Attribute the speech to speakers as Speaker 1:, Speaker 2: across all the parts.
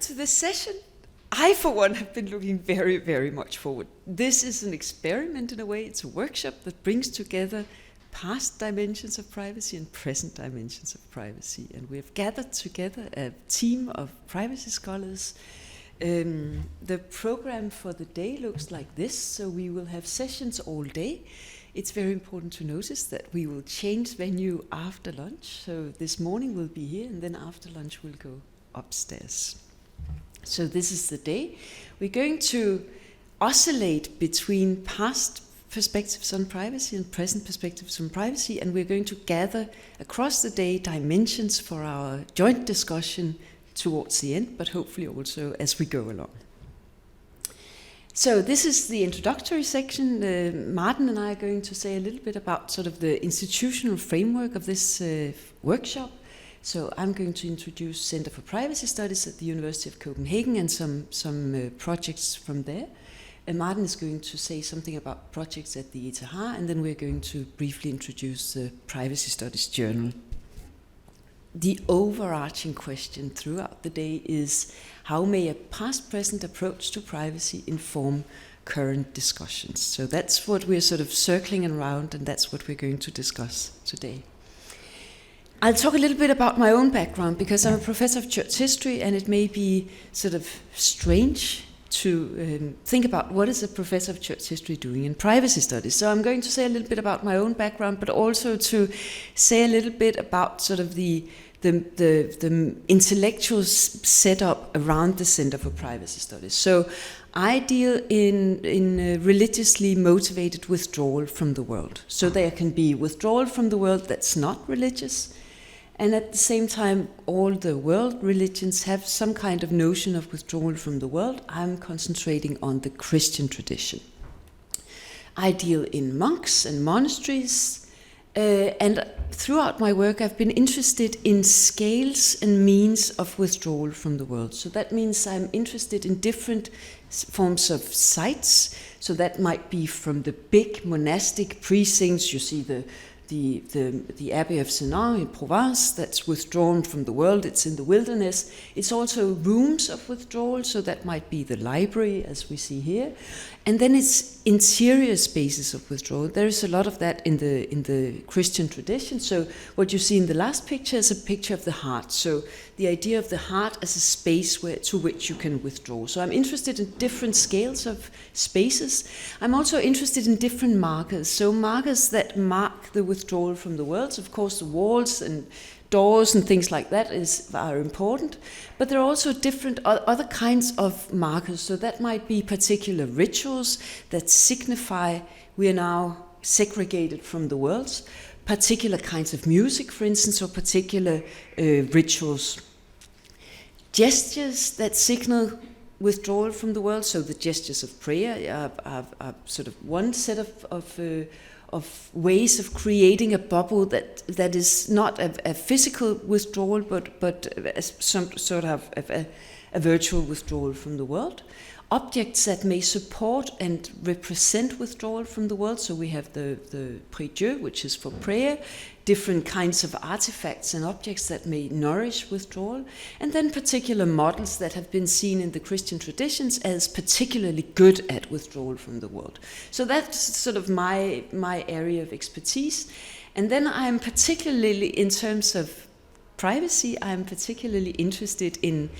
Speaker 1: to this session. I, for one, have been looking very, very much forward. This is an experiment in a way. It's a workshop that brings together past dimensions of privacy and present dimensions of privacy. And we have gathered together a team of privacy scholars. The program for the day looks like this. So we will have sessions all day. It's very important to notice that we will change venue after lunch. So this morning we'll be here, and then after lunch we'll go upstairs. So this is the day. We're going to oscillate between past perspectives on privacy and present perspectives on privacy, and we're going to gather across the day dimensions for our joint discussion towards the end, but hopefully also as we go along. So this is the introductory section. Martin and I are going to say a little bit about sort of the institutional framework of this workshop. So I'm going to introduce Center for Privacy Studies at the University of Copenhagen and some projects from there. And Martin is going to say something about projects at the ETH, and then we're going to briefly introduce the Privacy Studies Journal. The overarching question throughout the day is, how may a past-present approach to privacy inform current discussions? So that's what we're sort of circling around, and that's what we're going to discuss today. I'll talk a little bit about my own background, because I'm a professor of church history, and it may be sort of strange to think about what is a professor of church history doing in privacy studies. So I'm going to say a little bit about my own background, but also to say a little bit about sort of the intellectual setup around the Center for Privacy Studies. So I deal in religiously motivated withdrawal from the world. So there can be withdrawal from the world that's not religious, and at the same time, all the world religions have some kind of notion of withdrawal from the world. I'm concentrating on the Christian tradition. I deal in monks and monasteries, and throughout my work I've been interested in scales and means of withdrawal from the world. So that means I'm interested in different forms of sites. So that might be from the big monastic precincts. You see the Abbey of Senan in Provence, that's withdrawn from the world, it's in the wilderness. It's also rooms of withdrawal, so that might be the library, as we see here. And then it's interior spaces of withdrawal. There is a lot of that in the Christian tradition. So what you see in the last picture is a picture of the heart. So the idea of the heart as a space to which you can withdraw. So I'm interested in different scales of spaces. I'm also interested in different markers. So markers that mark the withdrawal from the world. So of course, the walls and doors and things like that are important, but there are also different other kinds of markers. So that might be particular rituals that signify we are now segregated from the world, particular kinds of music, for instance, or particular rituals. Gestures that signal withdrawal from the world, so the gestures of prayer are sort of one set of ways of creating a bubble that is not a physical withdrawal, but some sort of a virtual withdrawal from the world. Objects that may support and represent withdrawal from the world. So we have the prie-dieu, which is for prayer, different kinds of artifacts and objects that may nourish withdrawal, and then particular models that have been seen in the Christian traditions as particularly good at withdrawal from the world. So that's sort of my area of expertise. And then I'm particularly, in terms of privacy, I'm particularly interested in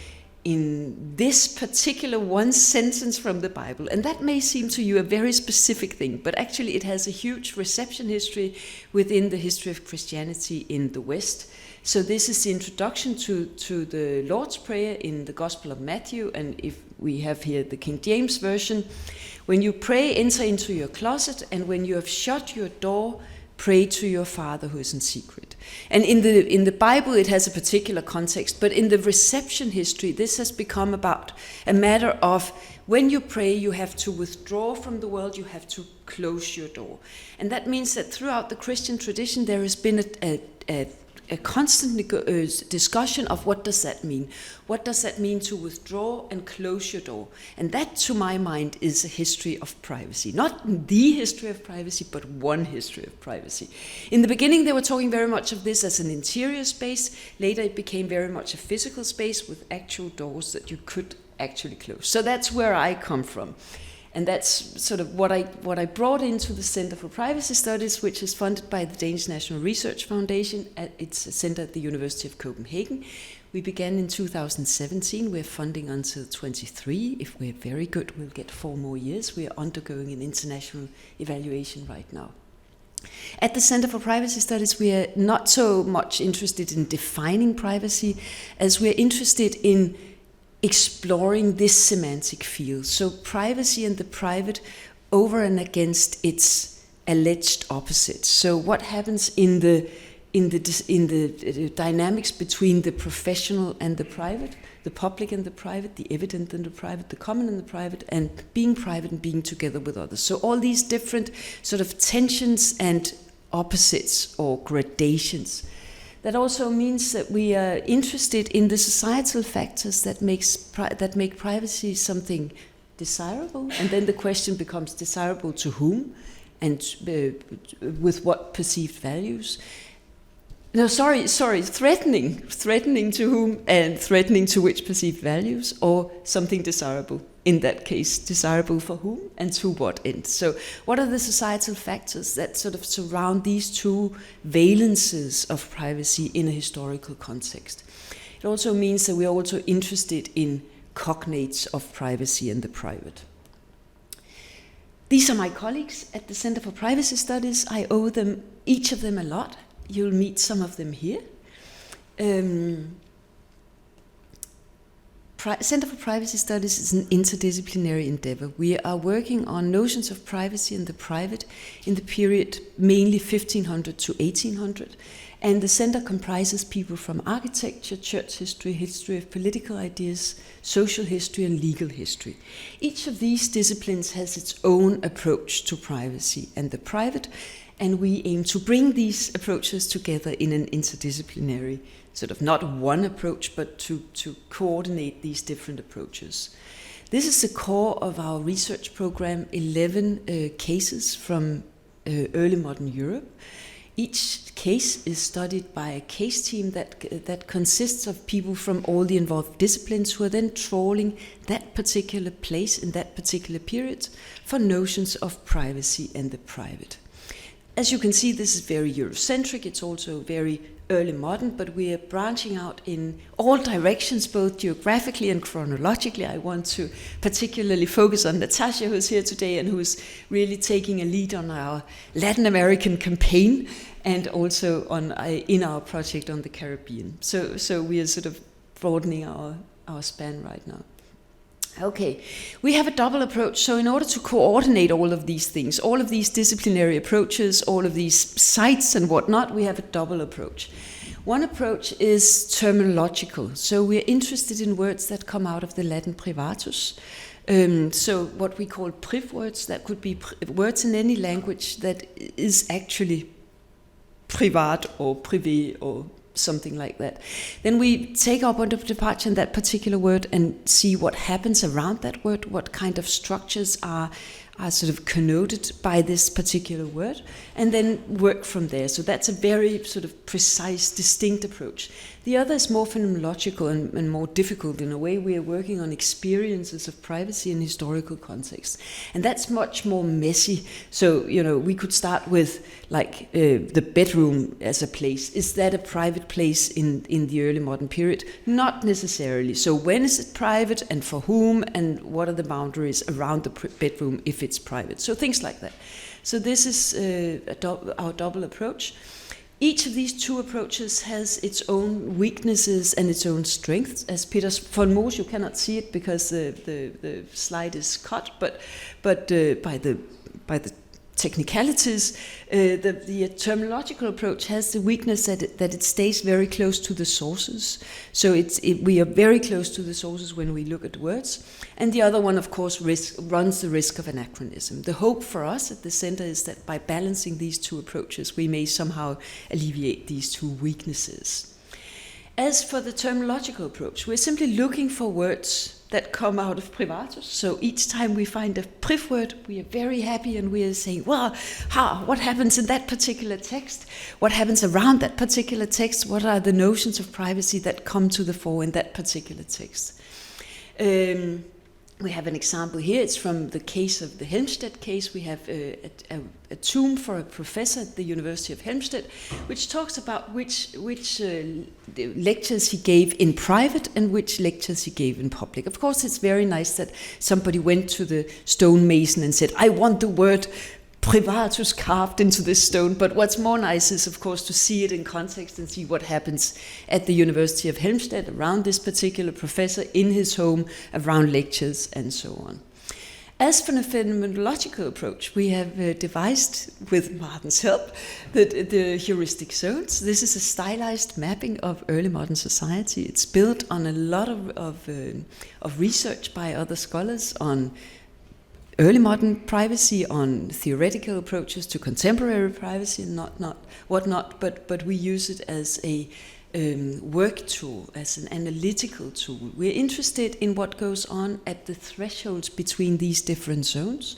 Speaker 1: this particular one sentence from the Bible. And that may seem to you a very specific thing, but actually it has a huge reception history within the history of Christianity in the West. So this is the introduction to the Lord's Prayer in the Gospel of Matthew, and if we have here the King James Version. When you pray, enter into your closet, and when you have shut your door, pray to your Father who is in secret. And in the Bible it has a particular context, but in the reception history this has become about a matter of when you pray you have to withdraw from the world, you have to close your door. And that means that throughout the Christian tradition there has been a a constant discussion of what does that mean? What does that mean to withdraw and close your door? And that, to my mind, is a history of privacy. Not the history of privacy, but one history of privacy. In the beginning, they were talking very much of this as an interior space. Later, it became very much a physical space with actual doors that you could actually close. So that's where I come from. And that's sort of what I brought into the Center for Privacy Studies, which is funded by the Danish National Research Foundation. It's a center at the University of Copenhagen. We began in 2017. We're funding until 23. If we're very good, we'll get 4 more years. We are undergoing an international evaluation right now. At the Center for Privacy Studies, we are not so much interested in defining privacy as we're interested in exploring this semantic field. So privacy and the private over and against its alleged opposites. So what happens in the dynamics between the professional and the private, the public and the private, the evident and the private, the common and the private, and being private and being together with others. So all these different sort of tensions and opposites or gradations. That also means that we are interested in the societal factors that make privacy something desirable, and then the question becomes desirable to whom, and with what perceived values. No, threatening to whom, and threatening to which perceived values, or something desirable. In that case, desirable for whom and to what end? So what are the societal factors that sort of surround these two valences of privacy in a historical context? It also means that we are also interested in cognates of privacy and the private. These are my colleagues at the Center for Privacy Studies. I owe them, each of them, a lot. You'll meet some of them here. Center for Privacy Studies is an interdisciplinary endeavor. We are working on notions of privacy and the private in the period mainly 1500 to 1800. And the center comprises people from architecture, church history, history of political ideas, social history, and legal history. Each of these disciplines has its own approach to privacy and the private, and we aim to bring these approaches together in an interdisciplinary, sort of not one approach, but to coordinate these different approaches. This is the core of our research program, 11 cases from early modern Europe. Each case is studied by a case team that consists of people from all the involved disciplines who are then trawling that particular place in that particular period for notions of privacy and the private. As you can see, this is very Eurocentric. It's also very early modern, but we are branching out in all directions, both geographically and chronologically. I want to particularly focus on Natasha, who's here today and who's really taking a lead on our Latin American campaign and also in our project on the Caribbean. So we are sort of broadening our span right now. Okay, we have a double approach. So in order to coordinate all of these things, all of these disciplinary approaches, all of these sites and whatnot, we have a double approach. One approach is terminological. So we're interested in words that come out of the Latin privatus. So what we call priv words, that could be words in any language that is actually privat or privé or something like that. Then we take our point of departure in that particular word and see what happens around that word, what kind of structures are sort of connoted by this particular word, and then work from there. So that's a very sort of precise, distinct approach. The other is more phenomenological and more difficult. In a way, we are working on experiences of privacy in historical context. And that's much more messy. So, we could start with like the bedroom as a place. Is that a private place in the early modern period? Not necessarily. So when is it private and for whom, and what are the boundaries around the bedroom if it's private? So things like that. So this is our double approach. Each of these two approaches has its own weaknesses and its own strengths. As Peter von Moos, you cannot see it because the slide is cut, but by the technicalities. The terminological approach has the weakness that it stays very close to the sources. So we are very close to the sources when we look at words. And the other one, of course, runs the risk of anachronism. The hope for us at the center is that by balancing these two approaches, we may somehow alleviate these two weaknesses. As for the terminological approach, we're simply looking for words that come out of privatus. So each time we find a priv word, we are very happy and we are saying, well, what happens in that particular text? What happens around that particular text? What are the notions of privacy that come to the fore in that particular text? We have an example here. It's from the case of the Helmstedt case. We have a tome for a professor at the University of Helmstedt, which talks about which lectures he gave in private and which lectures he gave in public. Of course, it's very nice that somebody went to the stonemason and said, I want the word privatus carved into this stone. But what's more nice is, of course, to see it in context and see what happens at the University of Helmstedt around this particular professor, in his home, around lectures, and so on. As for the phenomenological approach, we have devised, with Martin's help, the heuristic zones. This is a stylized mapping of early modern society. It's built on a lot of research by other scholars on early modern privacy, on theoretical approaches to contemporary privacy and whatnot, but we use it as a work tool, as an analytical tool. We're interested in what goes on at the thresholds between these different zones.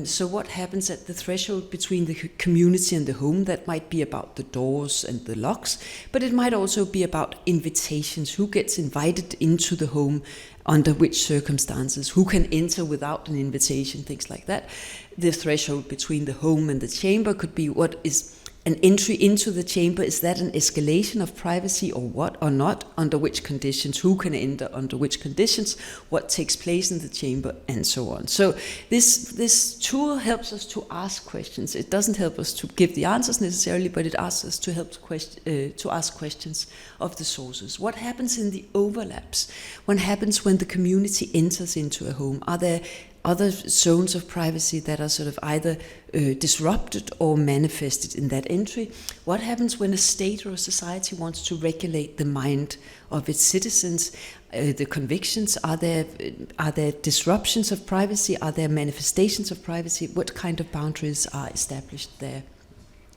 Speaker 1: So what happens at the threshold between the community and the home? That might be about the doors and the locks, but it might also be about invitations. Who gets invited into the home, under which circumstances, who can enter without an invitation, things like that. The threshold between the home and the chamber could be, what is an entry into the chamber? Is that an escalation of privacy or what, or not? Under which conditions? Who can enter under which conditions? What takes place in the chamber? And so on. So this tool helps us to ask questions. It doesn't help us to give the answers necessarily, but it asks us to help to ask questions of the sources. What happens in the overlaps? What happens when the community enters into a home? Are there other zones of privacy that are sort of either disrupted or manifested in that entry? What happens when a state or a society wants to regulate the mind of its citizens? The convictions, are there disruptions of privacy? Are there manifestations of privacy? What kind of boundaries are established there?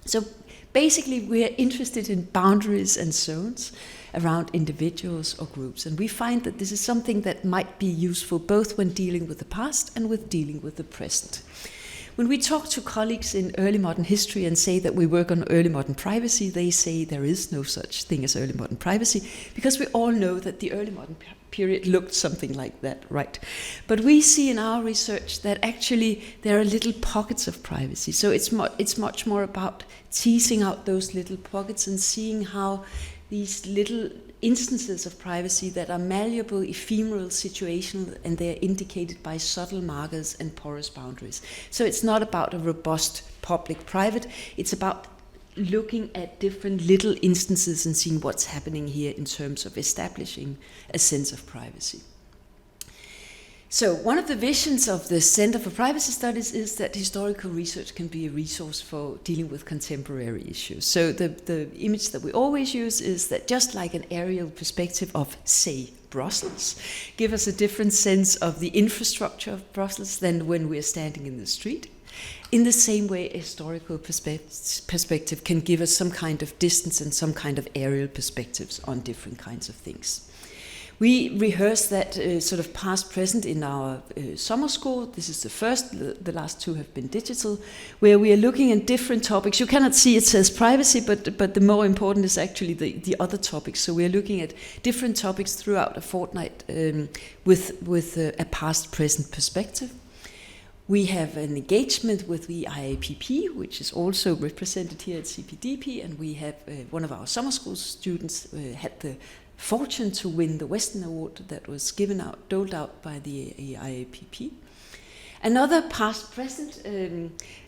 Speaker 1: So basically, we are interested in boundaries and zones around individuals or groups. And we find that this is something that might be useful both when dealing with the past and with dealing with the present. When we talk to colleagues in early modern history and say that we work on early modern privacy, they say there is no such thing as early modern privacy, because we all know that the early modern period looked something like that, right? But we see in our research that actually there are little pockets of privacy. So it's much more about teasing out those little pockets and seeing how these little instances of privacy that are malleable, ephemeral, situational, and they're indicated by subtle markers and porous boundaries. So it's not about a robust public-private, it's about looking at different little instances and seeing what's happening here in terms of establishing a sense of privacy. So one of the visions of the Center for Privacy Studies is that historical research can be a resource for dealing with contemporary issues. So the image that we always use is that just like an aerial perspective of, say, Brussels, give us a different sense of the infrastructure of Brussels than when we're standing in the street. In the same way, a historical perspective can give us some kind of distance and some kind of aerial perspectives on different kinds of things. We rehearse that sort of past-present in our summer school. This is the first, the last two have been digital, where we are looking at different topics. You cannot see it says privacy, but the more important is actually the other topics. So we are looking at different topics throughout a fortnight with a past-present perspective. We have an engagement with the IAPP, which is also represented here at CPDP, and we have one of our summer school students had the fortune to win the Western Award that was doled out by the IAPP. Another past-present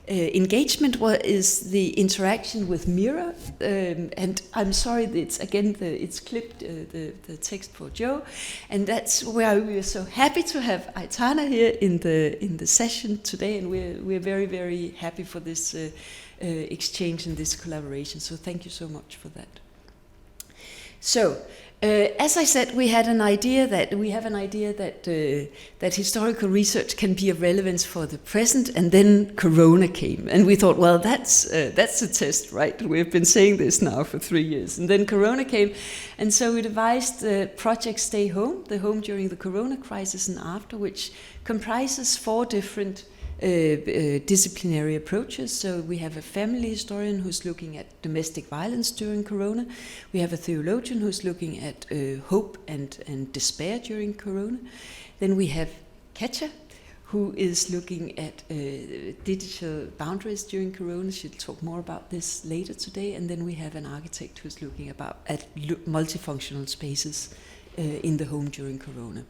Speaker 1: engagement is the interaction with mirror, and I'm sorry, it's clipped the text for Joe, and that's where we are so happy to have Aitana here in the session today, and we're very, very happy for this exchange and this collaboration. So thank you so much for that. So. As I said, we have an idea that historical research can be of relevance for the present, and then Corona came, and we thought, well, that's a test, right? We've been saying this now for 3 years, and then Corona came, and so we devised the project Stay Home, the home during the Corona crisis and after, which comprises 4 different disciplinary approaches. So we have a family historian who's looking at domestic violence during Corona. We have a theologian who's looking at hope and despair during Corona. Then we have Katja, who is looking at digital boundaries during Corona. She'll talk more about this later today. And then we have an architect who's looking at multifunctional spaces in the home during Corona.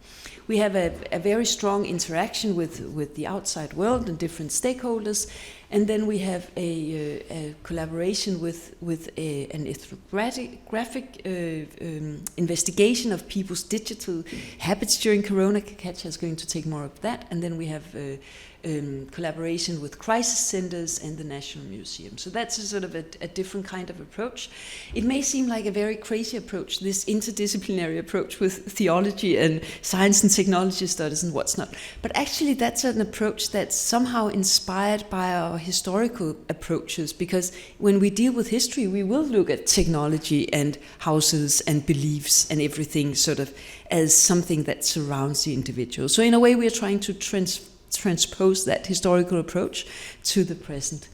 Speaker 1: We have a very strong interaction with the outside world and different stakeholders, and then we have a collaboration with an ethnographic investigation of people's digital habits during Corona. Katja is going to take more of that, and then we have collaboration with crisis centers and the National Museum. So that's a sort of a different kind of approach. It may seem like a very crazy approach, this interdisciplinary approach with theology and science and technology studies and what's not. But actually that's an approach that's somehow inspired by our historical approaches, because when we deal with history, we will look at technology and houses and beliefs and everything sort of as something that surrounds the individual. So in a way, we are trying to transpose that historical approach to the present.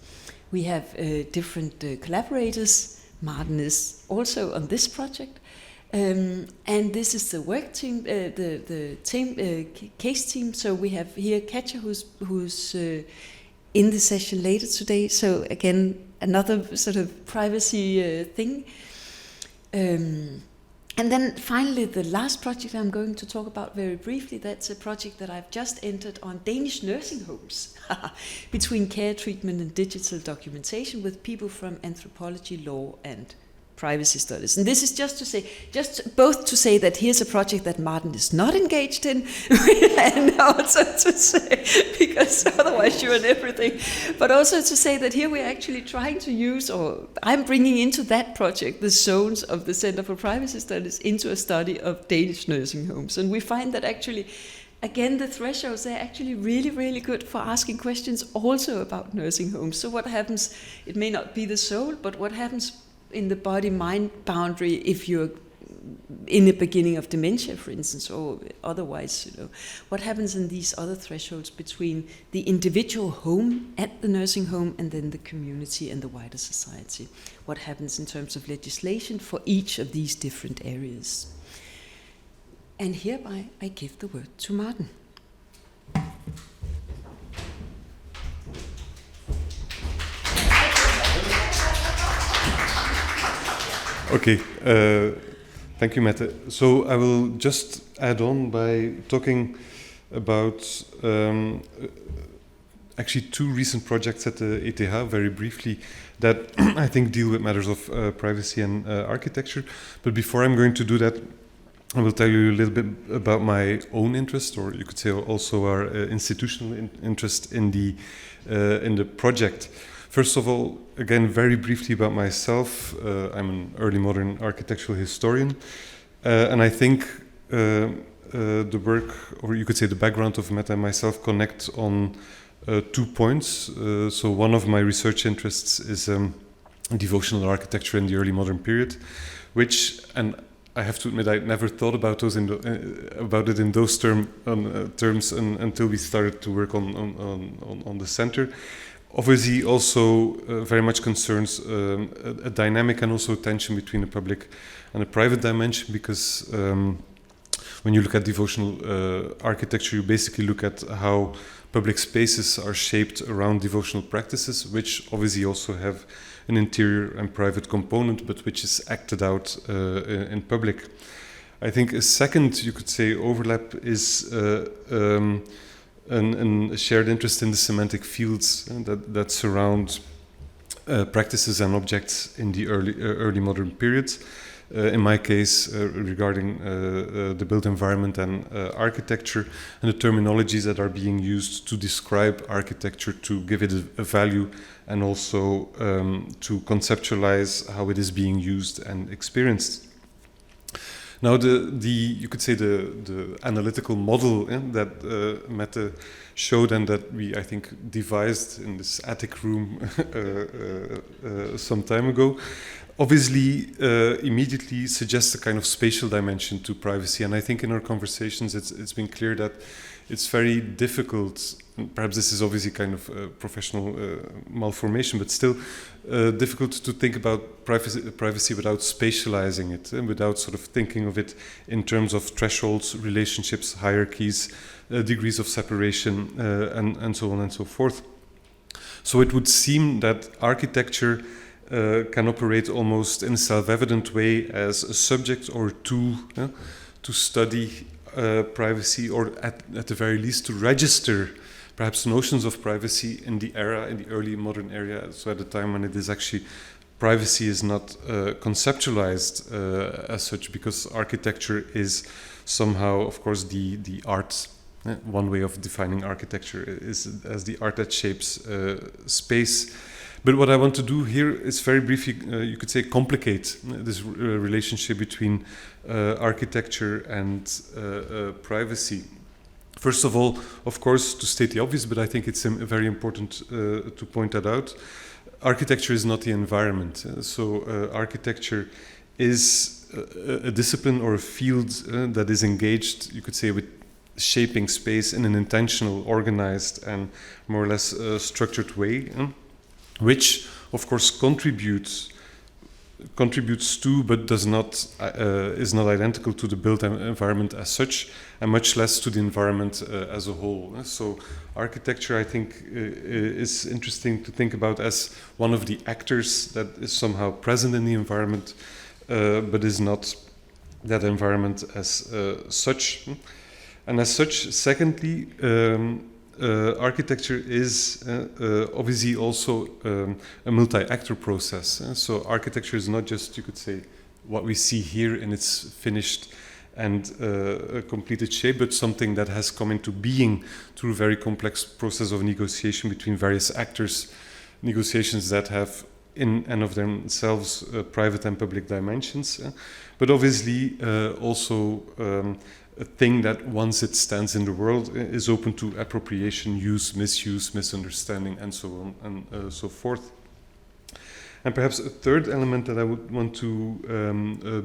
Speaker 1: We have different collaborators. Martin is also on this project, and this is the work team, the team, case team. So we have here Katja, who's in the session later today. So again, another sort of privacy thing. And then finally, the last project I'm going to talk about very briefly, that's a project that I've just entered on Danish nursing homes, between care, treatment and digital documentation with people from anthropology, law and privacy studies. And this is just both to say that here's a project that Martin is not engaged in, and also to say, because otherwise you're in everything, but also to say that here we're actually trying to use, or I'm bringing into that project, the zones of the Center for Privacy Studies into a study of Danish nursing homes. And we find that actually, again, the thresholds, they're actually really, really good for asking questions also about nursing homes. So what happens, it may not be the soul, but what happens in the body-mind boundary if you're in the beginning of dementia, for instance, or otherwise, what happens in these other thresholds between the individual home at the nursing home and then the community and the wider society? What happens in terms of legislation for each of these different areas? And hereby I give the word to Martin.
Speaker 2: Okay, thank you, Mette. So I will just add on by talking about actually 2 recent projects at the ETH very briefly that I think deal with matters of privacy and architecture. But before I'm going to do that, I will tell you a little bit about my own interest, or you could say also our institutional interest in the project. First of all, again, very briefly about myself. I'm an early modern architectural historian, and I think the work, or you could say the background of Mette and myself, connect on 2 points. So one of my research interests is devotional architecture in the early modern period, which, and I have to admit, I never thought about it in those terms until we started to work on the center. Obviously, also very much concerns a dynamic and also tension between the public and the private dimension, because when you look at devotional architecture, you basically look at how public spaces are shaped around devotional practices, which obviously also have an interior and private component, but which is acted out in public. I think a second, you could say, overlap is a shared interest in the semantic fields that surround practices and objects in the early modern periods. In my case, regarding the built environment and architecture, and the terminologies that are being used to describe architecture, to give it a value, and also to conceptualize how it is being used and experienced. Now, you could say the analytical model that Mette showed and that we, I think, devised in this attic room some time ago, obviously immediately suggests a kind of spatial dimension to privacy. And I think in our conversations it's been clear that it's very difficult, perhaps this is obviously kind of professional malformation, but still difficult to think about privacy without spatializing it, and without sort of thinking of it in terms of thresholds, relationships, hierarchies, degrees of separation, and so on and so forth. So it would seem that architecture can operate almost in a self-evident way as a subject or tool to study privacy, or at the very least to register perhaps notions of privacy in the early modern era, so at the time when it is actually privacy is not conceptualized as such, because architecture is somehow, of course, the art. One way of defining architecture is as the art that shapes space. But what I want to do here is very briefly, you could say, complicate this relationship between architecture and privacy. First of all, of course, to state the obvious, but I think it's very important to point that out, architecture is not the environment. So architecture is a discipline or a field that is engaged, you could say, with shaping space in an intentional, organized, and more or less structured way. Which, of course, contributes to, but is not identical to the built environment as such, and much less to the environment as a whole. So, architecture, I think, is interesting to think about as one of the actors that is somehow present in the environment, but is not that environment as such. And as such, secondly, architecture is obviously also a multi-actor process. So architecture is not just, you could say, what we see here in its finished and completed shape, but something that has come into being through a very complex process of negotiation between various actors, negotiations that have in and of themselves private and public dimensions, but obviously also a thing that once it stands in the world is open to appropriation, use, misuse, misunderstanding, and so on and so forth. And perhaps a third element that I would want to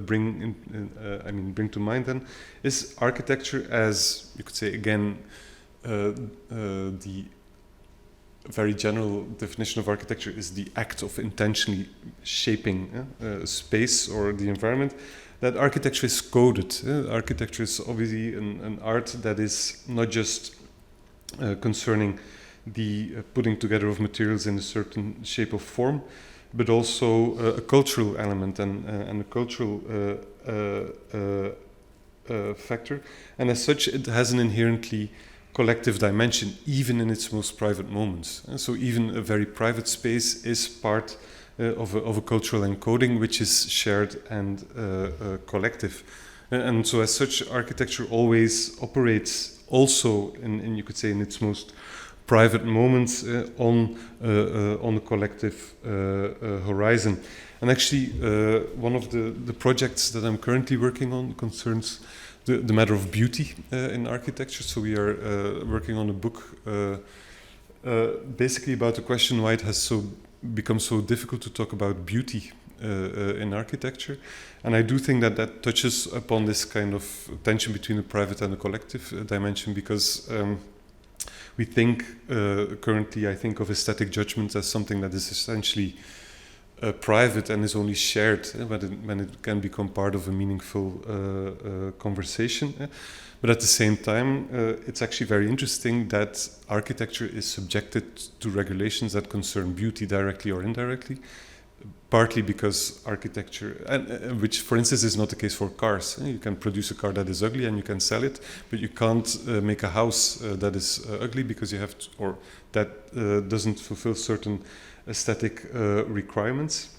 Speaker 2: bring to mind then is architecture as, you could say, again, the very general definition of architecture is the act of intentionally shaping space or the environment. That architecture is coded. Architecture is obviously an art that is not just concerning the putting together of materials in a certain shape or form, but also a cultural element and a cultural factor. And as such, it has an inherently collective dimension, even in its most private moments. So even a very private space is part of a cultural encoding which is shared and collective. And so as such, architecture always operates also in you could say, in its most private moments on a collective horizon. And actually, one of the projects that I'm currently working on concerns the matter of beauty in architecture. So we are working on a book basically about the question why it has become so difficult to talk about beauty in architecture. And I do think that touches upon this kind of tension between the private and the collective dimension, because we think currently, I think of aesthetic judgments as something that is essentially private and is only shared when it can become part of a meaningful conversation. But at the same time, it's actually very interesting that architecture is subjected to regulations that concern beauty directly or indirectly, partly because architecture, and which for instance is not the case for cars. You can produce a car that is ugly and you can sell it, but you can't make a house that is ugly because you have to, or that doesn't fulfill certain aesthetic requirements.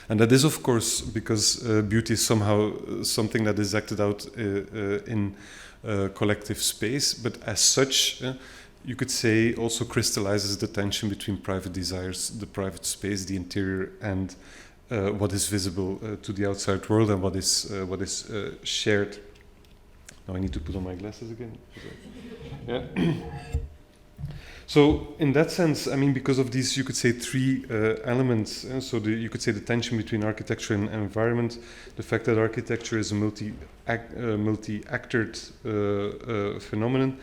Speaker 2: And that is, of course, because beauty is somehow something that is acted out in collective space, but as such, you could say also crystallizes the tension between private desires, the private space, the interior, and what is visible to the outside world and what is shared. Now I need to put on my glasses again. Yeah. So in that sense, I mean, because of these, you could say three elements. You could say the tension between architecture and environment, the fact that architecture is a multi-actored phenomenon,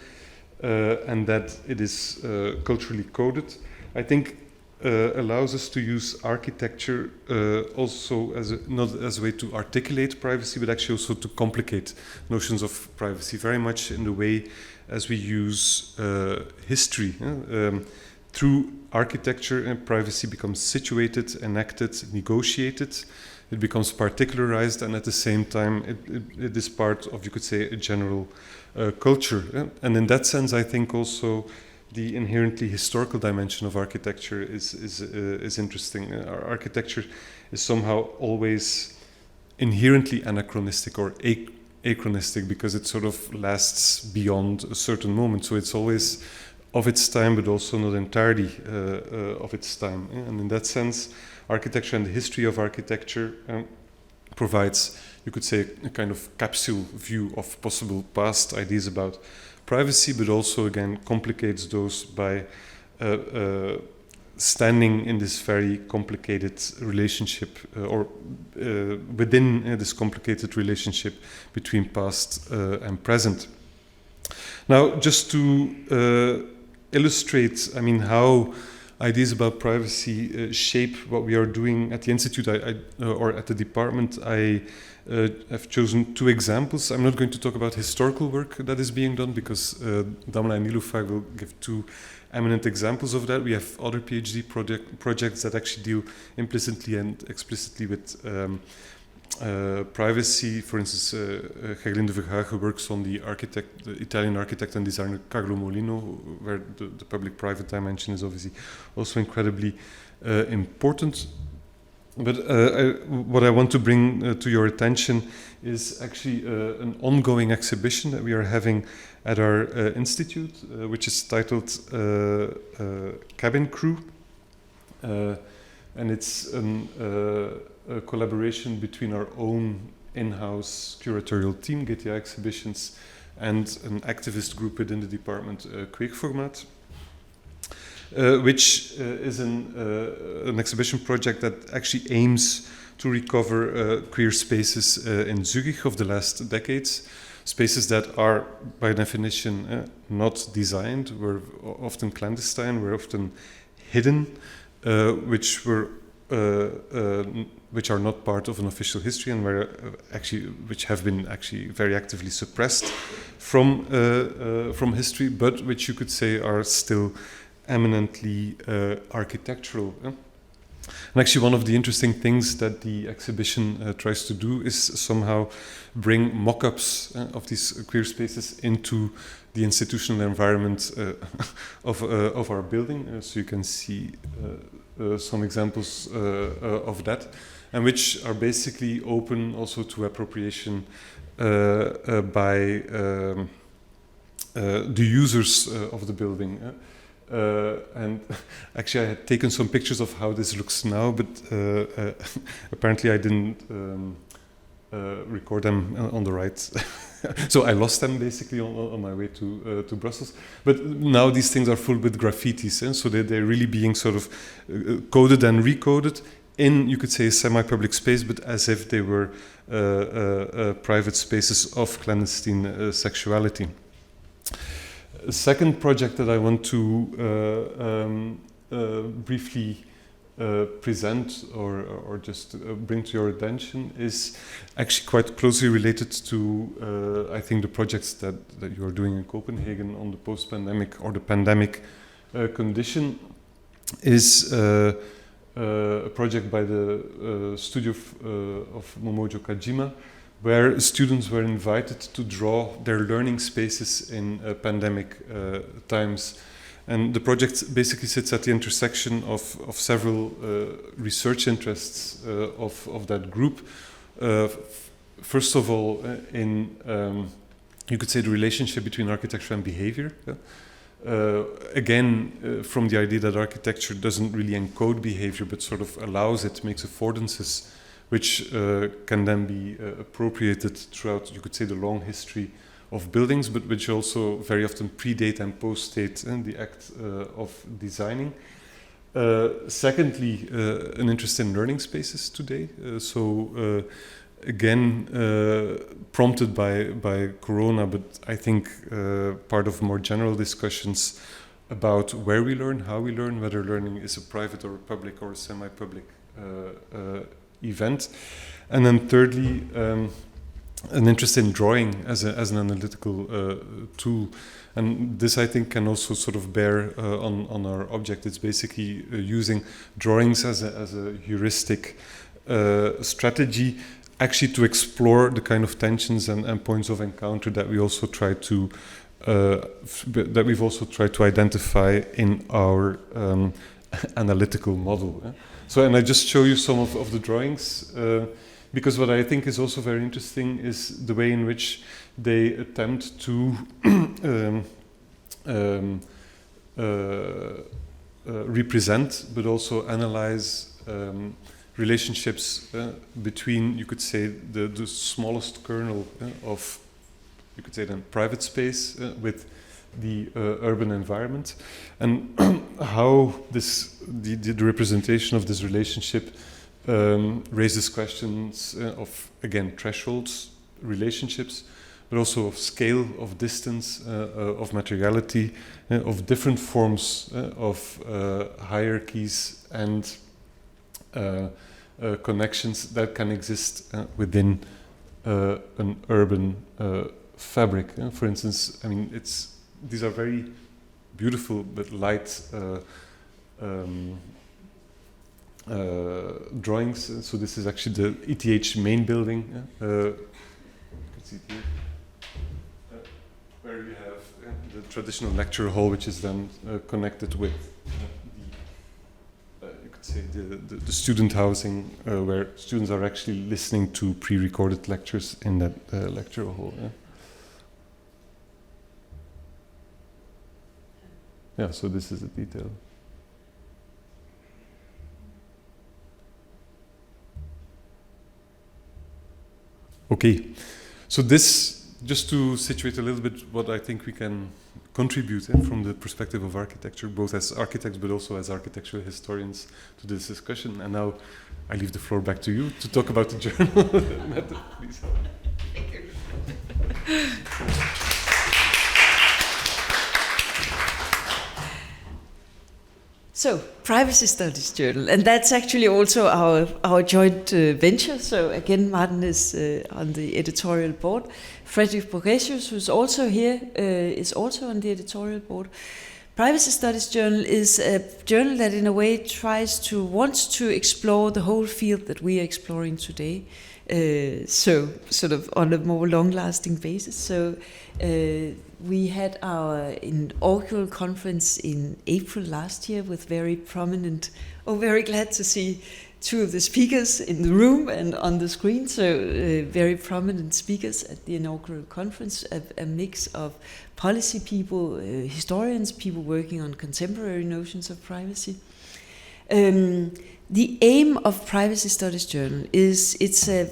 Speaker 2: and that it is culturally coded, I think allows us to use architecture also as not as a way to articulate privacy, but actually also to complicate notions of privacy, very much in the way as we use history. Through architecture, privacy becomes situated, enacted, negotiated. It becomes particularized, and at the same time, it is part of, you could say, a general culture. And in that sense, I think also the inherently historical dimension of architecture is interesting. Our architecture is somehow always inherently anachronistic or achronistic, because it sort of lasts beyond a certain moment. So it's always of its time, but also not entirely of its time. And in that sense, architecture and the history of architecture provides, you could say, a kind of capsule view of possible past ideas about privacy, but also, again, complicates those by standing in this very complicated relationship or within this complicated relationship between past and present. Now, just to illustrate, I mean, how ideas about privacy shape what we are doing at the Institute or at the department, I have chosen two examples. I'm not going to talk about historical work that is being done, because Damla and Nilüfer will give two eminent examples of that. We have other PhD projects that actually deal implicitly and explicitly with privacy. For instance, Gerlinde Verhagen works on the Italian architect and designer Carlo Molino, where the public-private dimension is obviously also incredibly important. But what I want to bring to your attention is actually an ongoing exhibition that we are having at our institute, which is titled Cabin Crew. And it's a collaboration between our own in-house curatorial team, GTA Exhibitions, and an activist group within the department, Kweekformaat. Which is an exhibition project that actually aims to recover queer spaces in Zurich of the last decades, spaces that are, by definition, not designed, were often clandestine, were often hidden, which are not part of an official history, and which have been actually very actively suppressed from history, but which you could say are still eminently architectural. And actually, one of the interesting things that the exhibition tries to do is somehow bring mock-ups of these queer spaces into the institutional environment of our building. So you can see some examples of that, and which are basically open also to appropriation by the users of the building. And actually I had taken some pictures of how this looks now, but apparently I didn't record them on the right. So I lost them basically on my way to Brussels. But now these things are full with graffitis, so they're really being sort of coded and recoded in, you could say, semi-public space, but as if they were private spaces of clandestine sexuality. A second project that I want to briefly present or just bring to your attention is actually quite closely related to, I think, the projects that you are doing in Copenhagen on the post-pandemic or the pandemic condition, is a project by the studio of Momojo Kajima, where students were invited to draw their learning spaces in pandemic times. And the project basically sits at the intersection of several research interests of that group. First of all, in you could say the relationship between architecture and behavior. Again, from the idea that architecture doesn't really encode behavior, but sort of allows it, makes affordances, which can then be appropriated throughout, you could say, the long history of buildings, but which also very often predate and post-date the act of designing. Secondly, an interest in learning spaces today. Again, prompted by Corona, but I think part of more general discussions about where we learn, how we learn, whether learning is a private or a public or a semi-public event. And then thirdly, an interest in drawing as an analytical tool. And this, I think, can also sort of bear on our object. It's basically using drawings as a heuristic strategy, actually to explore the kind of tensions and points of encounter that we also try to that we've also tried to identify in our analytical model. So, and I just show you some of the drawings because what I think is also very interesting is the way in which they attempt to represent, but also analyze relationships between, you could say, the smallest kernel of, you could say, then private space with the urban environment, and how the representation of this relationship raises questions of, again, thresholds, relationships, but also of scale, of distance, of materiality, of different forms of hierarchies and connections that can exist within an urban fabric. For instance, I mean, these are very beautiful but light drawings. So this is actually the ETH main building. You can see it here, where you have the traditional lecture hall, which is then connected with say the student housing, where students are actually listening to pre-recorded lectures in that lecture hall. Yeah, so this is the detail. Okay, so this, just to situate a little bit what I think we can contribute from the perspective of architecture, both as architects but also as architectural historians, to this discussion. And now I leave the floor back to you to talk about the journal method, please.
Speaker 1: Thank you. So, Privacy Studies Journal, and that's actually also our joint venture. So again, Martin is on the editorial board. Frederick Borgesius, who's also here, is also on the editorial board. Privacy Studies Journal is a journal that in a way wants to explore the whole field that we are exploring today. So sort of on a more long-lasting basis. So we had our inaugural conference in April last year with very glad to see two of the speakers in the room and on the screen. So very prominent speakers at the inaugural conference, a mix of policy people, historians, people working on contemporary notions of privacy. The aim of Privacy Studies Journal is it's a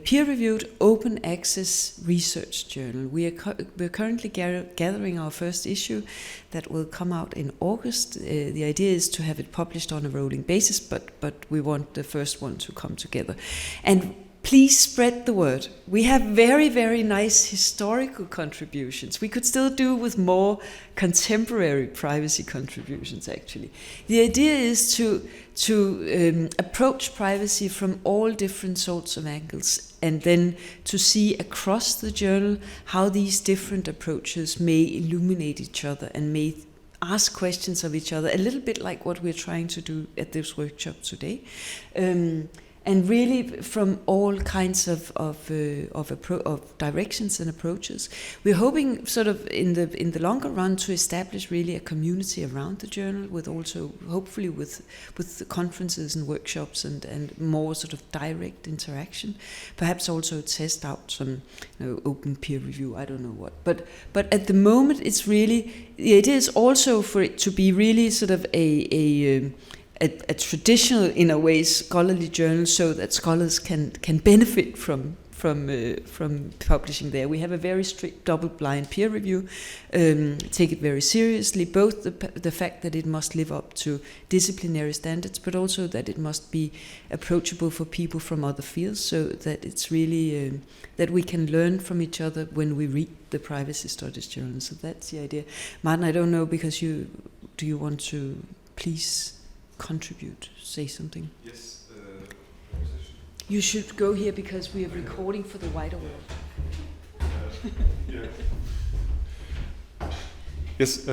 Speaker 1: peer-reviewed open access research journal. We're currently gathering our first issue that will come out in August. The idea is to have it published on a rolling basis, but we want the first one to come together. And please spread the word. We have very, very nice historical contributions. We could still do with more contemporary privacy contributions, actually. The idea is to approach privacy from all different sorts of angles, and then to see across the journal how these different approaches may illuminate each other and may ask questions of each other, a little bit like what we're trying to do at this workshop today. And really from all kinds of directions and approaches. We're hoping sort of in the longer run to establish really a community around the journal, with also hopefully with the conferences and workshops and more sort of direct interaction. Perhaps also test out some open peer review, I don't know what. But at the moment it's really, it is also for it to be really sort of a traditional, in a way, scholarly journal, so that scholars can benefit from publishing there. We have a very strict double-blind peer review, take it very seriously, both the fact that it must live up to disciplinary standards, but also that it must be approachable for people from other fields, so that it's really, that we can learn from each other when we read the privacy studies journal. So that's the idea. Martin, I don't know, because do you want to please contribute, say something?
Speaker 2: Yes.
Speaker 1: You should go here because we are recording for the wider world.
Speaker 2: Yeah. Yes.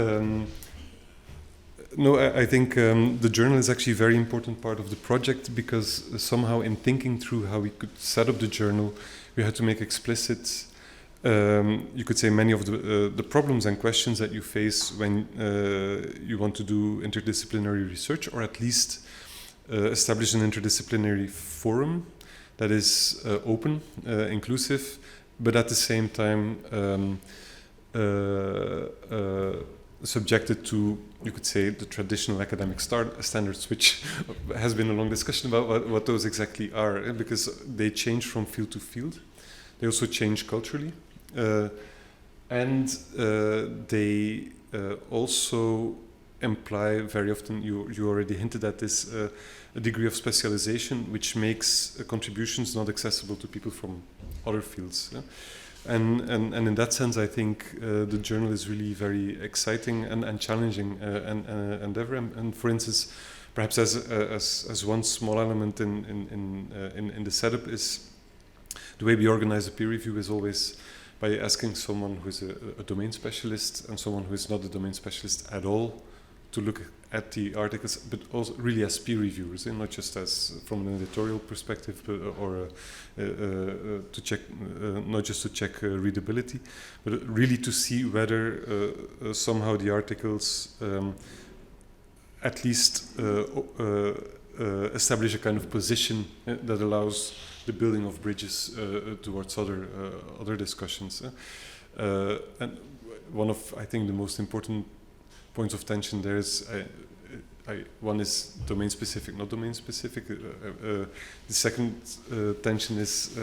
Speaker 2: No, I think the journal is actually a very important part of the project, because somehow in thinking through how we could set up the journal, we had to make explicit, you could say, many of the problems and questions that you face when you want to do interdisciplinary research, or at least establish an interdisciplinary forum that is open, inclusive, but at the same time subjected to, you could say, the traditional academic standards, which has been a long discussion about what those exactly are, because they change from field to field. They also change culturally. And they also imply very often, you already hinted at this, a degree of specialization, which makes contributions not accessible to people from other fields. Yeah? And in that sense, I think the journal is really very exciting and challenging endeavor. And for instance, perhaps as one small element in the setup is the way we organize a peer review is always by asking someone who is a domain specialist and someone who is not a domain specialist at all to look at the articles, but also really as peer reviewers, and not just as from an editorial perspective, but, or to check, not just to check readability, but really to see whether somehow the articles at least establish a kind of position that allows the building of bridges towards other discussions. And one of, I think, the most important points of tension there is, one is domain specific, not domain specific. The second tension is,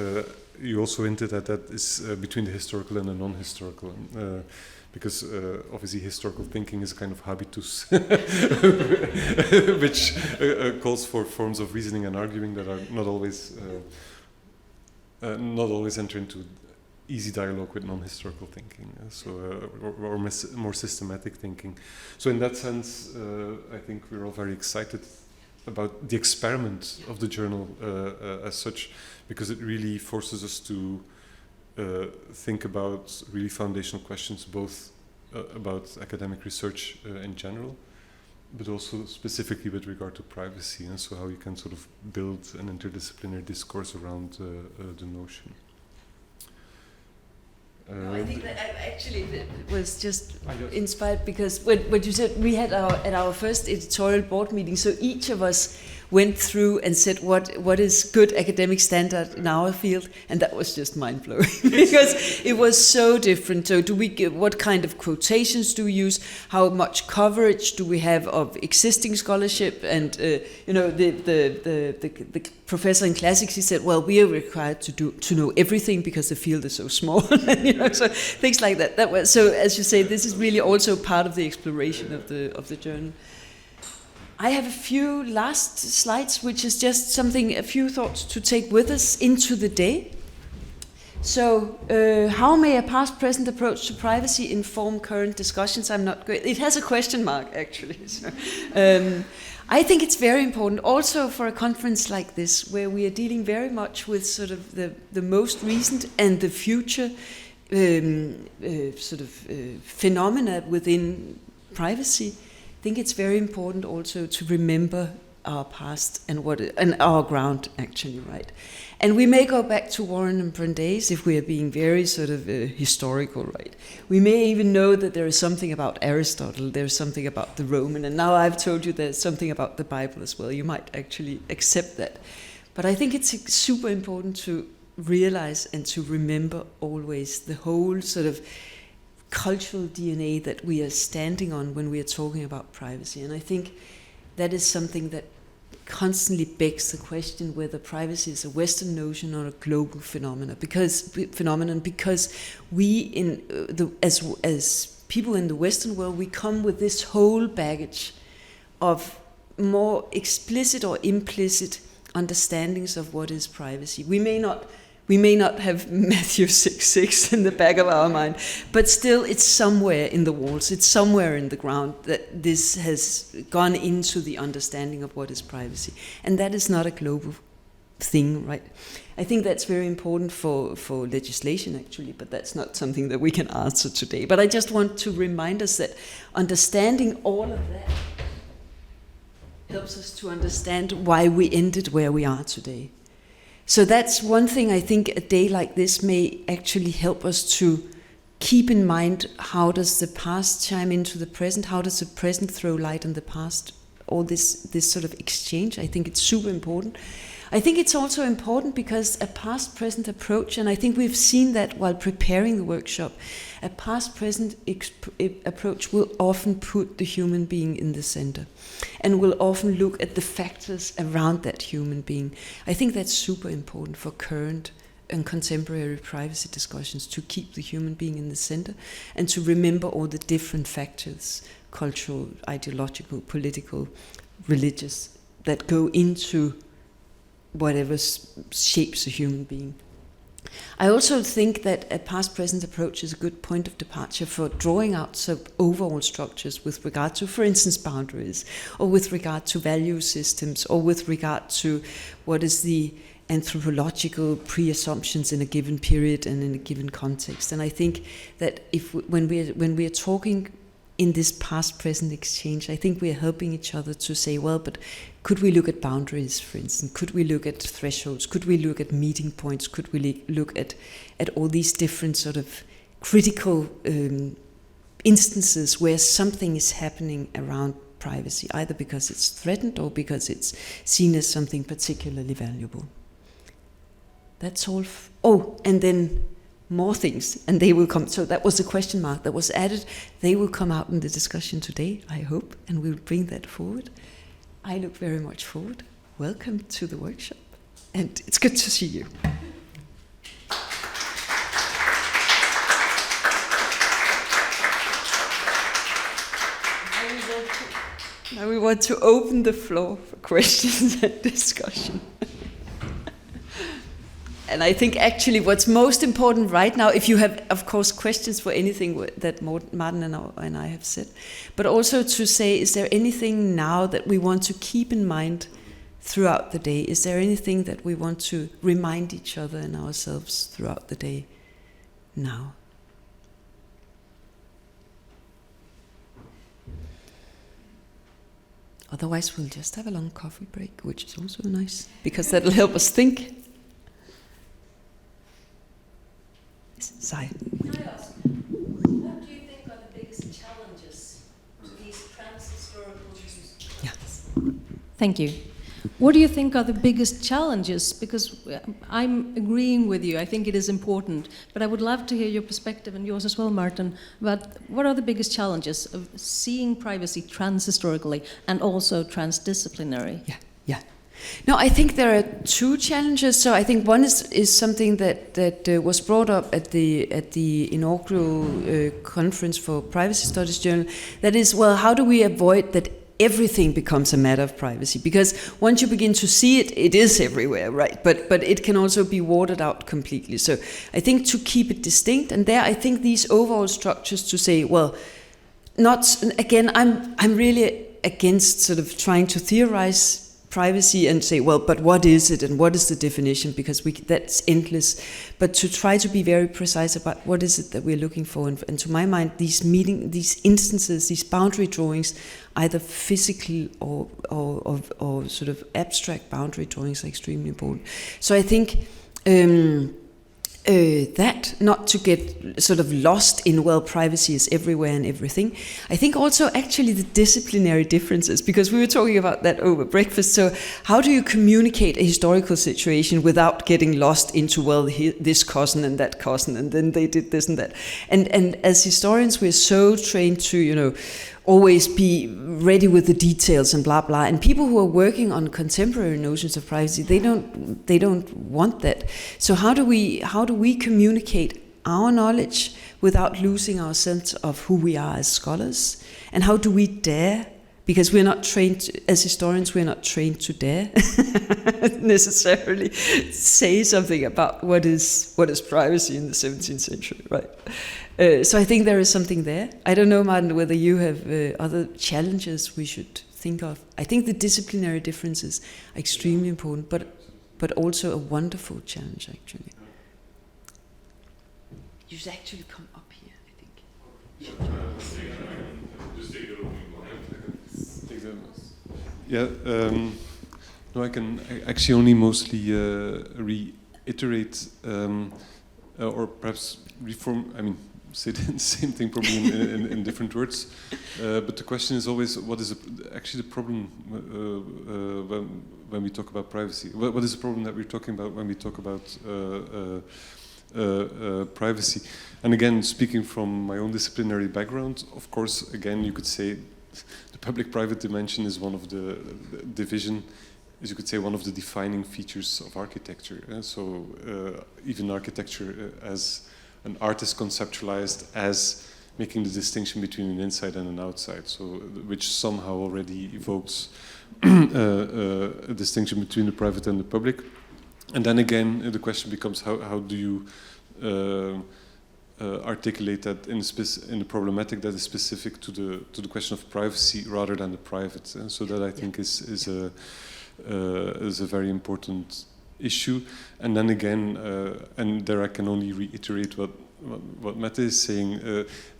Speaker 2: you also hinted at that, is between the historical and the non-historical. Because obviously historical thinking is a kind of habitus which calls for forms of reasoning and arguing that are not always enter into easy dialogue with non-historical thinking, or more systematic thinking. So in that sense, I think we're all very excited about the experiment of the journal as such, because it really forces us to think about really foundational questions, both about academic research in general, but also specifically with regard to privacy, and so how you can sort of build an interdisciplinary discourse around the notion.
Speaker 1: I think that actually was just inspired because what you said, we had at our first editorial board meeting, so each of us went through and said what is good academic standard in our field, and that was just mind-blowing because it was so different. So what kind of quotations do we use? How much coverage do we have of existing scholarship? And the professor in classics, he said, well, we are required to know everything because the field is so small. So things like that. That was, so as you say, this is really also part of the exploration of the journal. I have a few last slides, which is just a few thoughts to take with us into the day. So, how may a past-present approach to privacy inform current discussions? I'm not great. It has a question mark, actually. So, I think it's very important, also for a conference like this, where we are dealing very much with sort of the most recent and the future phenomena within privacy, I think it's very important also to remember our past and our ground, actually, right? And we may go back to Warren and Brandeis if we are being very sort of historical, right? We may even know that there is something about Aristotle, there's something about the Roman, and now I've told you there's something about the Bible as well. You might actually accept that. But I think it's super important to realize and to remember always the whole sort of cultural DNA that we are standing on when we are talking about privacy. And I think that is something that constantly begs the question whether privacy is a Western notion or a global phenomenon. Because we as people in the Western world, we come with this whole baggage of more explicit or implicit understandings of what is privacy. We may not have Matthew 6:6 in the back of our mind, but still it's somewhere in the walls, it's somewhere in the ground that this has gone into the understanding of what is privacy. And that is not a global thing, right? I think that's very important for legislation, actually, but that's not something that we can answer today. But I just want to remind us that understanding all of that helps us to understand why we ended where we are today. So that's one thing. I think a day like this may actually help us to keep in mind, how does the past chime into the present? How does the present throw light on the past? All this sort of exchange, I think it's super important. I think it's also important because a past-present approach, and I think we've seen that while preparing the workshop, a past-present approach will often put the human being in the center and will often look at the factors around that human being. I think that's super important for current and contemporary privacy discussions, to keep the human being in the center and to remember all the different factors, cultural, ideological, political, religious, that go into whatever shapes a human being. I also think that a past-present approach is a good point of departure for drawing out some overall structures with regard to, for instance, boundaries, or with regard to value systems, or with regard to what is the anthropological pre-assumptions in a given period and in a given context. And I think that when we are talking in this past-present exchange, I think we are helping each other to say, well, but could we look at boundaries, for instance? Could we look at thresholds? Could we look at meeting points? Could we look at all these different sort of critical instances where something is happening around privacy, either because it's threatened or because it's seen as something particularly valuable? That's all. And then more things, and they will come. So that was a question mark that was added. They will come out in the discussion today, I hope, and we'll bring that forward. I look very much forward. Welcome to the workshop, and it's good to see you. Now we want to open the floor for questions and discussion. And I think actually what's most important right now, if you have, of course, questions for anything that Martin and I have said, but also to say, is there anything now that we want to keep in mind throughout the day? Is there anything that we want to remind each other and ourselves throughout the day now? Otherwise, we'll just have a long coffee break, which is also nice, because that'll help us think. Sai.
Speaker 3: Can I ask, what do you think are the biggest challenges to these trans-historical issues?
Speaker 1: Yes.
Speaker 3: Thank you. What do you think are the biggest challenges? Because I'm agreeing with you, I think it is important, but I would love to hear your perspective, and yours as well, Martin, about what are the biggest challenges of seeing privacy trans-historically and also transdisciplinary?
Speaker 1: Yeah. No, I think there are two challenges. So I think one is something that was brought up at the inaugural conference for Privacy Studies Journal. That is, well, how do we avoid that everything becomes a matter of privacy? Because once you begin to see it, it is everywhere, right? But it can also be watered out completely. So I think to keep it distinct, and there I think these overall structures to say, well, not again. I'm really against sort of trying to theorize privacy and say, well, but what is it and what is the definition? Because that's endless. But to try to be very precise about what is it that we're looking for. And to my mind, these instances, these boundary drawings, either physical or sort of abstract boundary drawings, are extremely important. So I think that, not to get sort of lost in, well, privacy is everywhere and everything. I think also actually the disciplinary differences, because we were talking about that over breakfast. So how do you communicate a historical situation without getting lost into, well, this cousin and that cousin, and then they did this and that. And as historians, we're so trained to, always be ready with the details and blah blah. And people who are working on contemporary notions of privacy, they don't want that. So how do we communicate our knowledge without losing our sense of who we are as scholars? And how do we dare? Because we're not trained as historians. We're not trained to dare necessarily say something about what is privacy in the 17th century, right? So I think there is something there. I don't know, Martin, whether you have other challenges we should think of. I think the disciplinary differences are extremely important, but also a wonderful challenge, actually. You should actually come up here, I think.
Speaker 2: No, I can actually only mostly reiterate or perhaps reform. Say the same thing probably in different words. But the question is always, what is actually the problem when we talk about privacy? What is the problem that we're talking about when we talk about privacy? And again, speaking from my own disciplinary background, of course, again, you could say the public-private dimension is one of the division, as you could say, one of the defining features of architecture. So even architecture as an art is conceptualized as making the distinction between an inside and an outside, so which somehow already evokes a distinction between the private and the public. And then again, the question becomes how do you articulate that in a problematic that is specific to the question of privacy rather than the private. So that I think is a very important issue. And then again, and there I can only reiterate what Mette is saying.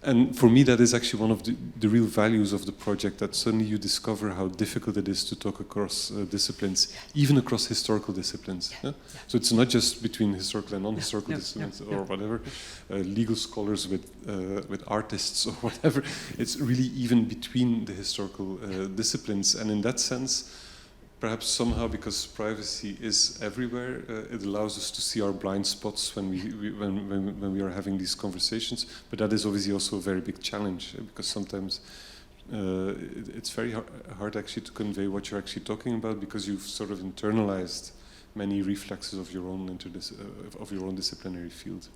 Speaker 2: And for me, that is actually one of the real values of the project, that suddenly you discover how difficult it is to talk across disciplines, even across historical disciplines. Yeah? So it's not just between historical and non-historical disciplines or whatever, legal scholars with artists or whatever. It's really even between the historical disciplines. And in that sense, perhaps somehow, because privacy is everywhere, it allows us to see our blind spots when we are having these conversations. But that is obviously also a very big challenge, because sometimes it's very hard actually to convey what you're actually talking about, because you've sort of internalized many reflexes of your own disciplinary field.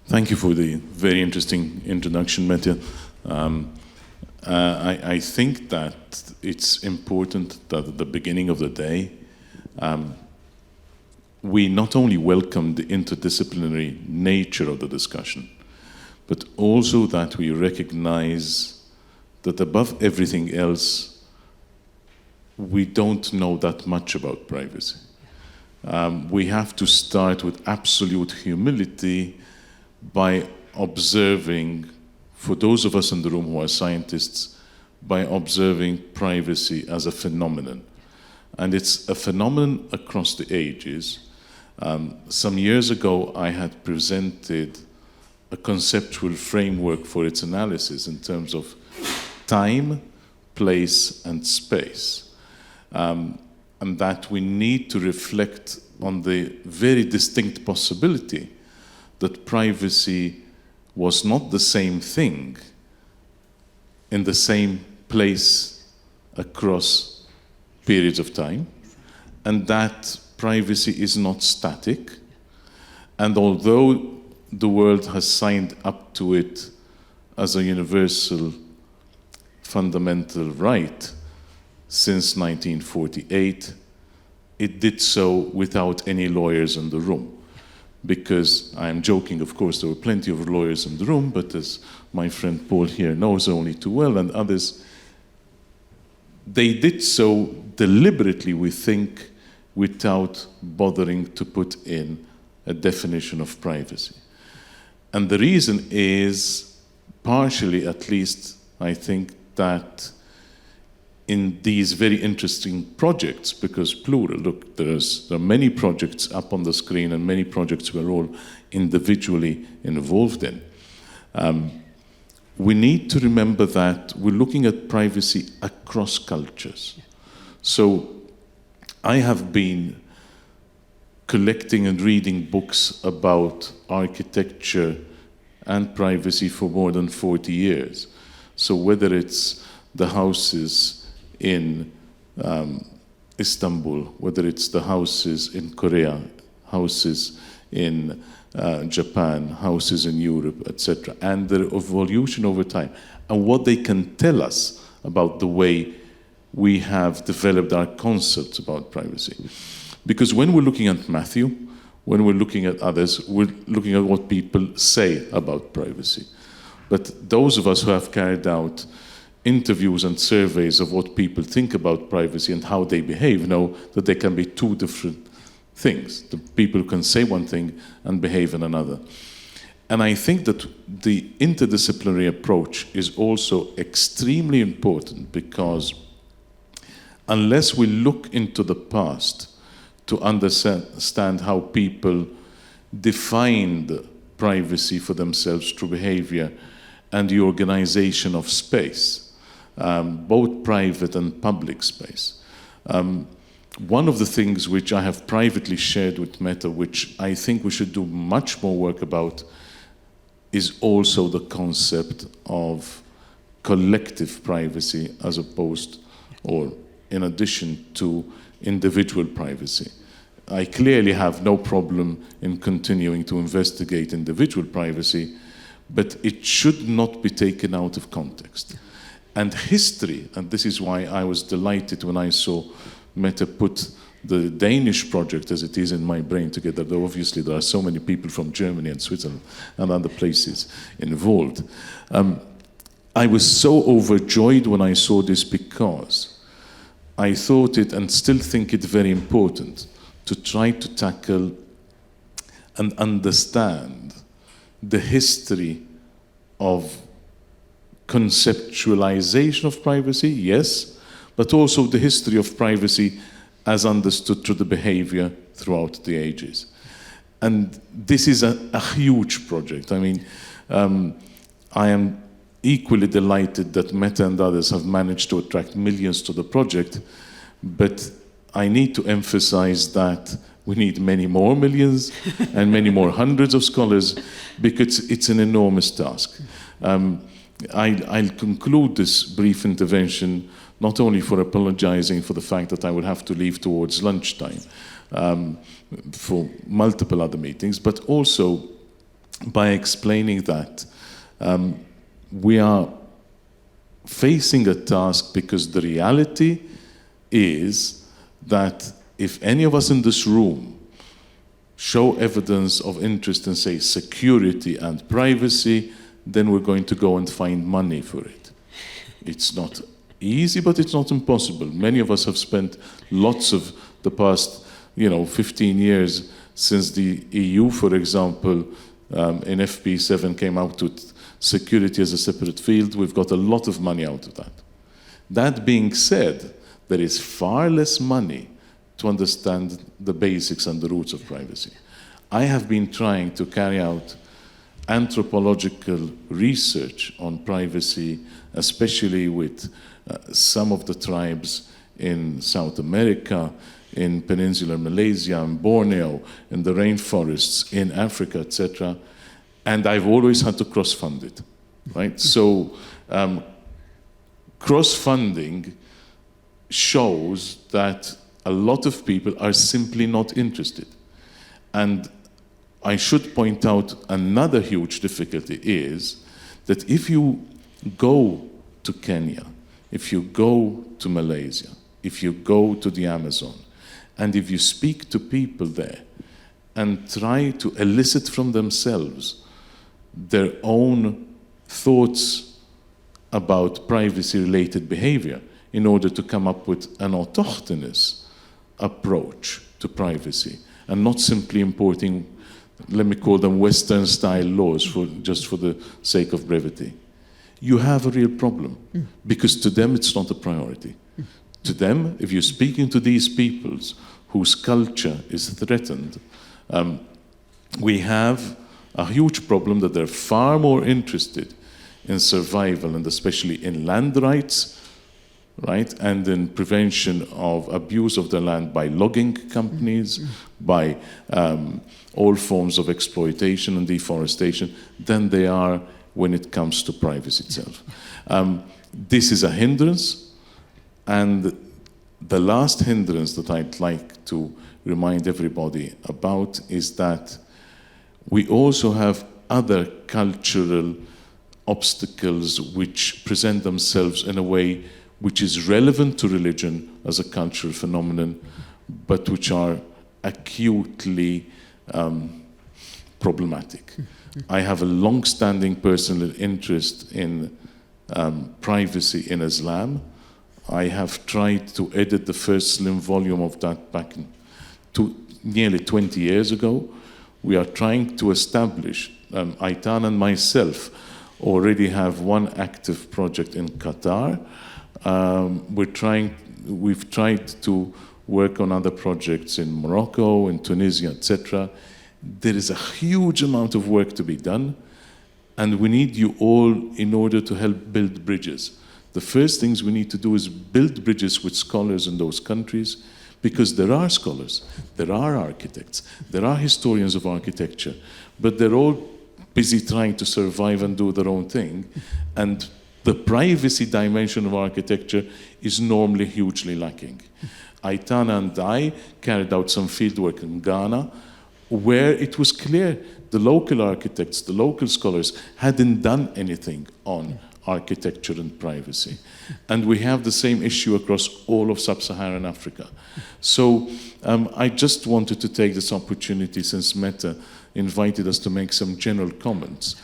Speaker 4: Thank you for the very interesting introduction, Mette. I think that it's important that at the beginning of the day, we not only welcome the interdisciplinary nature of the discussion, but also that we recognize that above everything else, we don't know that much about privacy. We have to start with absolute humility by observing, for those of us in the room who are scientists, by observing privacy as a phenomenon. And it's a phenomenon across the ages. Some years ago, I had presented a conceptual framework for its analysis in terms of time, place, and space. And that we need to reflect on the very distinct possibility that privacy was not the same thing in the same place across periods of time, and that privacy is not static. And although the world has signed up to it as a universal fundamental right since 1948, it did so without any lawyers in the room. because I'm joking, of course, there were plenty of lawyers in the room, but as my friend Paul here knows only too well, and others, they did so deliberately, we think, without bothering to put in a definition of privacy. And the reason is, partially at least, I think that in these very interesting projects, because plural, look, there are many projects up on the screen and many projects we're all individually involved in. We need to remember that we're looking at privacy across cultures. So I have been collecting and reading books about architecture and privacy for more than 40 years. So whether it's the houses in Istanbul, whether it's the houses in Korea, houses in Japan, houses in Europe, etc., and their evolution over time, and what they can tell us about the way we have developed our concepts about privacy. Because when we're looking at Matthew, when we're looking at others, we're looking at what people say about privacy. But those of us who have carried out interviews and surveys of what people think about privacy and how they behave know that there can be two different things. The people can say one thing and behave in another. And I think that the interdisciplinary approach is also extremely important, because unless we look into the past to understand how people defined privacy for themselves through behavior and the organization of space, both private and public space. One of the things which I have privately shared with Meta, which I think we should do much more work about, is also the concept of collective privacy as opposed, or in addition to, individual privacy. I clearly have no problem in continuing to investigate individual privacy, but it should not be taken out of context. And history, and this is why I was delighted when I saw Meta put the Danish project, as it is in my brain, together, though obviously there are so many people from Germany and Switzerland and other places involved. I was so overjoyed when I saw this, because I thought it, and still think it, very important to try to tackle and understand the history of conceptualization of privacy, yes, but also the history of privacy as understood through the behavior throughout the ages. And this is a huge project. I mean, I am equally delighted that Meta and others have managed to attract millions to the project, but I need to emphasize that we need many more millions and many more hundreds of scholars, because it's an enormous task. I'll conclude this brief intervention not only for apologizing for the fact that I would have to leave towards lunchtime for multiple other meetings, but also by explaining that we are facing a task, because the reality is that if any of us in this room show evidence of interest in, say, security and privacy, then we're going to go and find money for it. It's not easy, but it's not impossible. Many of us have spent lots of the past, 15 years since the EU, for example, in FP7 came out with security as a separate field. We've got a lot of money out of that. That being said, there is far less money to understand the basics and the roots of privacy. I have been trying to carry out anthropological research on privacy, especially with some of the tribes in South America, in peninsular Malaysia, in Borneo, in the rainforests, in Africa, etc. And I've always had to cross-fund it, right? So cross-funding shows that a lot of people are simply not interested. And I should point out another huge difficulty is that if you go to Kenya, if you go to Malaysia, if you go to the Amazon, and if you speak to people there, and try to elicit from themselves their own thoughts about privacy-related behavior in order to come up with an autochthonous approach to privacy, and not simply importing, let me call them Western-style laws just for the sake of brevity. You have a real problem, because to them it's not a priority. To them, if you're speaking to these peoples whose culture is threatened, we have a huge problem that they're far more interested in survival, and especially in land rights, right, and in prevention of abuse of the land by logging companies, by all forms of exploitation and deforestation, than they are when it comes to privacy itself. This is a hindrance, and the last hindrance that I'd like to remind everybody about is that we also have other cultural obstacles which present themselves in a way which is relevant to religion as a cultural phenomenon, but which are acutely problematic. I have a long-standing personal interest in privacy in Islam. I have tried to edit the first slim volume of that back nearly 20 years ago. We are trying to establish, Aitan and myself already have one active project in Qatar. We've tried to work on other projects in Morocco, in Tunisia, etc. There is a huge amount of work to be done, and we need you all in order to help build bridges. The first things we need to do is build bridges with scholars in those countries, because there are scholars, there are architects, there are historians of architecture, but they're all busy trying to survive and do their own thing, and the privacy dimension of architecture is normally hugely lacking. Aitana and I carried out some fieldwork in Ghana, where it was clear the local architects, the local scholars hadn't done anything on architecture and privacy. And we have the same issue across all of sub-Saharan Africa. So I just wanted to take this opportunity, since Meta invited us to make some general comments,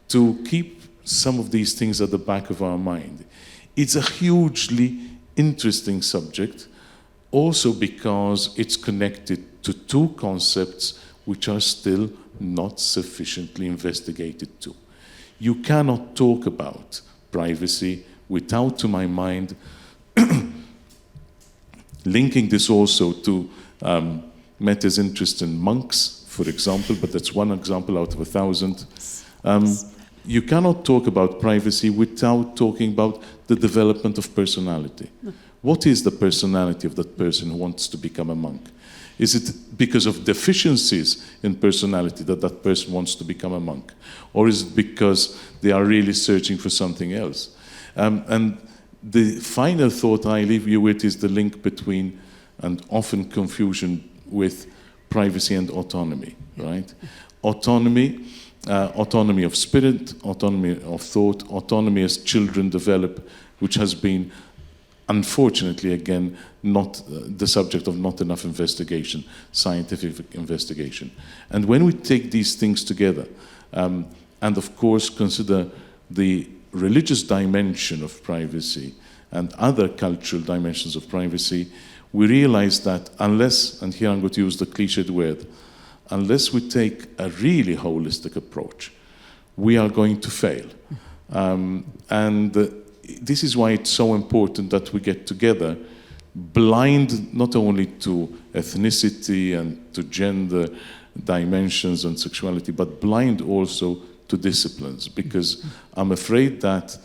Speaker 4: to keep some of these things at the back of our mind. It's a hugely interesting subject, also because it's connected to two concepts which are still not sufficiently investigated too. You cannot talk about privacy without, to my mind, linking this also to Meta's interest in monks, for example, but that's one example out of 1,000. You cannot talk about privacy without talking about the development of personality. No. What is the personality of that person who wants to become a monk? Is it because of deficiencies in personality that that person wants to become a monk? Or is it because they are really searching for something else? And the final thought I leave you with is the link between, and often confusion with, privacy and autonomy, right? Autonomy of spirit, autonomy of thought, autonomy as children develop, which has been, unfortunately, again, not the subject of not enough investigation, scientific investigation. And when we take these things together, and of course consider the religious dimension of privacy and other cultural dimensions of privacy, we realize that unless, and here I'm going to use the cliched word, unless we take a really holistic approach, we are going to fail. This is why it's so important that we get together, blind not only to ethnicity and to gender dimensions and sexuality, but blind also to disciplines, because I'm afraid that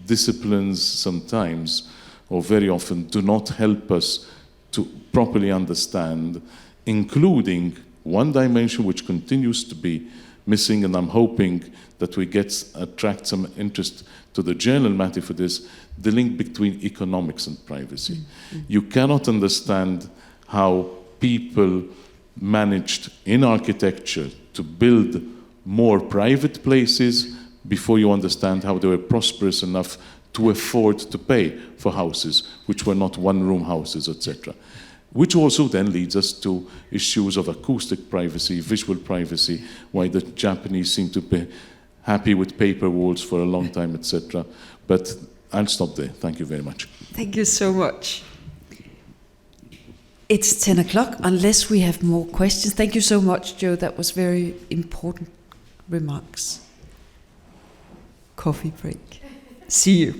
Speaker 4: disciplines sometimes, or very often, do not help us to properly understand, including one dimension which continues to be missing, and I'm hoping that we attract some interest to the journal matter for this, the link between economics and privacy. Mm-hmm. You cannot understand how people managed in architecture to build more private places before you understand how they were prosperous enough to afford to pay for houses which were not one-room houses, etc. which also then leads us to issues of acoustic privacy, visual privacy, why the Japanese seem to be happy with paper walls for a long time, etc. But I'll stop there. Thank you very much.
Speaker 1: Thank you so much. It's 10 o'clock, unless we have more questions. Thank you so much, Joe. That was very important remarks. Coffee break. See you.